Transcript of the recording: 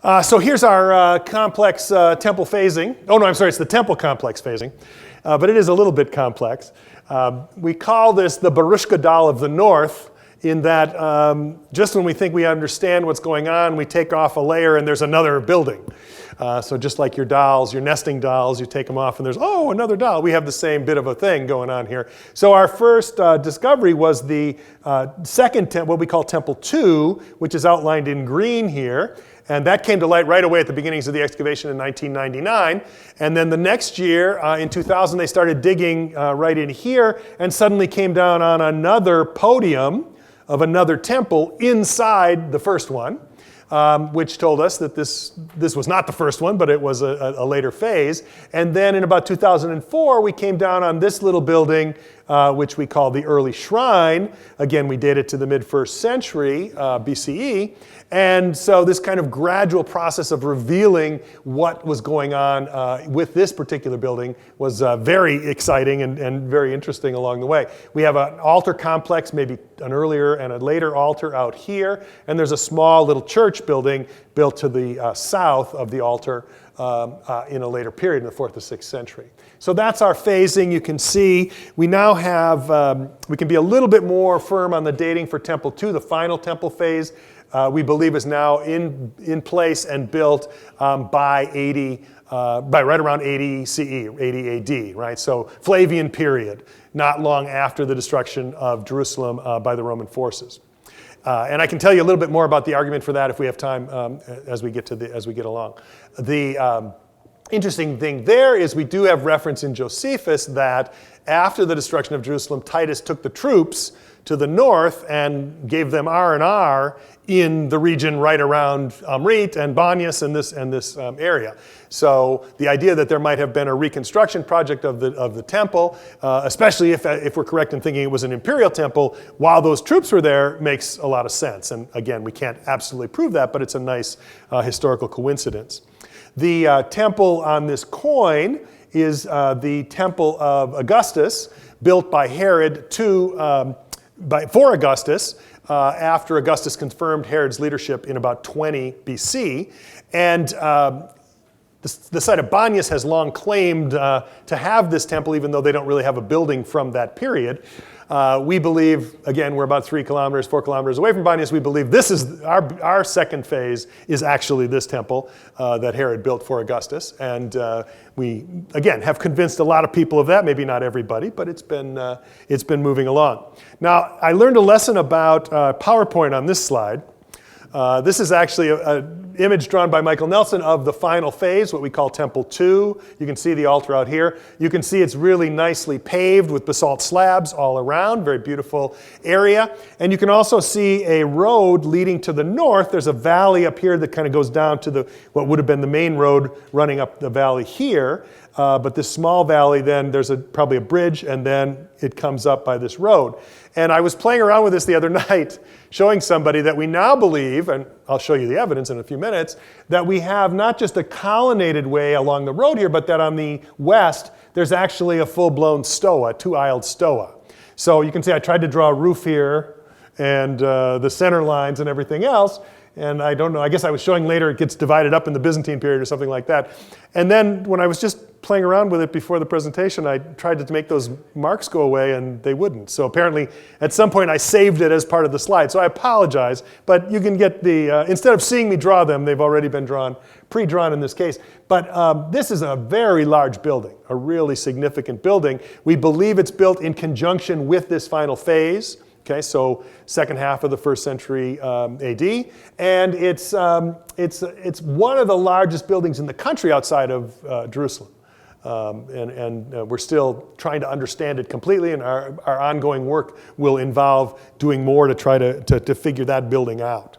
So here's our complex temple phasing. Oh no, I'm sorry, it's the temple complex phasing, but it is a little bit complex. We call this the Babushka Doll of the North, in that just when we think we understand what's going on, we take off a layer and there's another building. So just like your dolls, your nesting dolls, you take them off and there's, oh, another doll. We have the same bit of a thing going on here. So our first discovery was the second temple, what we call Temple 2, which is outlined in green here. And that came to light right away at the beginnings of the excavation in 1999. And then the next year, in 2000, they started digging right in here and suddenly came down on another podium of another temple inside the first one, which told us that this was not the first one, but it was a later phase. And then in about 2004, we came down on this little building, which we call the early shrine. Again, we date it to the mid-1st century, B.C.E. And so this kind of gradual process of revealing what was going on with this particular building was very exciting and very interesting along the way. We have an altar complex, maybe an earlier and a later altar out here, and there's a small little church building built to the south of the altar in a later period, in the 4th or 6th century. So that's our phasing. You can see we now have, we can be a little bit more firm on the dating for Temple 2, the final temple phase. We believe is now in place and built by right around 80 CE, 80 AD, right? So Flavian period, not long after the destruction of Jerusalem by the Roman forces. And I can tell you a little bit more about the argument for that if we have time as we get along. The interesting thing there is we do have reference in Josephus that after the destruction of Jerusalem, Titus took the troops to the north and gave them R&R in the region right around Omrit and Banias and this area. So the idea that there might have been a reconstruction project of the temple, especially if we're correct in thinking it was an imperial temple, while those troops were there, makes a lot of sense. And again, we can't absolutely prove that, but it's a nice historical coincidence. The temple on this coin is the Temple of Augustus, built by Herod for Augustus, after Augustus confirmed Herod's leadership in about 20 BC. And the site of Banias has long claimed to have this temple, even though they don't really have a building from that period. We believe, again, we're about 4 kilometers away from Banias. We believe this is our second phase is actually this temple that Herod built for Augustus. And we, again, have convinced a lot of people of that. Maybe not everybody, but it's been moving along. Now, I learned a lesson about PowerPoint on this slide. This is actually an image drawn by Michael Nelson of the final phase, what we call Temple 2. You can see the altar out here. You can see it's really nicely paved with basalt slabs all around, very beautiful area. And you can also see a road leading to the north. There's a valley up here that kind of goes down to what would have been the main road running up the valley here. But this small valley, then there's probably a bridge, and then it comes up by this road. And I was playing around with this the other night, showing somebody that we now believe, and I'll show you the evidence in a few minutes, that we have not just a colonnaded way along the road here, but that on the west, there's actually a full-blown stoa, two-aisled stoa. So you can see I tried to draw a roof here, and the center lines and everything else. And I don't know, I guess I was showing later it gets divided up in the Byzantine period or something like that. And then when I was just playing around with it before the presentation, I tried to make those marks go away and they wouldn't. So apparently at some point I saved it as part of the slide. So I apologize, but you can get instead of seeing me draw them, they've already been pre-drawn in this case. But this is a very large building, a really significant building. We believe it's built in conjunction with this final phase. Okay, so second half of the 1st century AD, and it's one of the largest buildings in the country outside of Jerusalem, and we're still trying to understand it completely, and our ongoing work will involve doing more to try to figure that building out.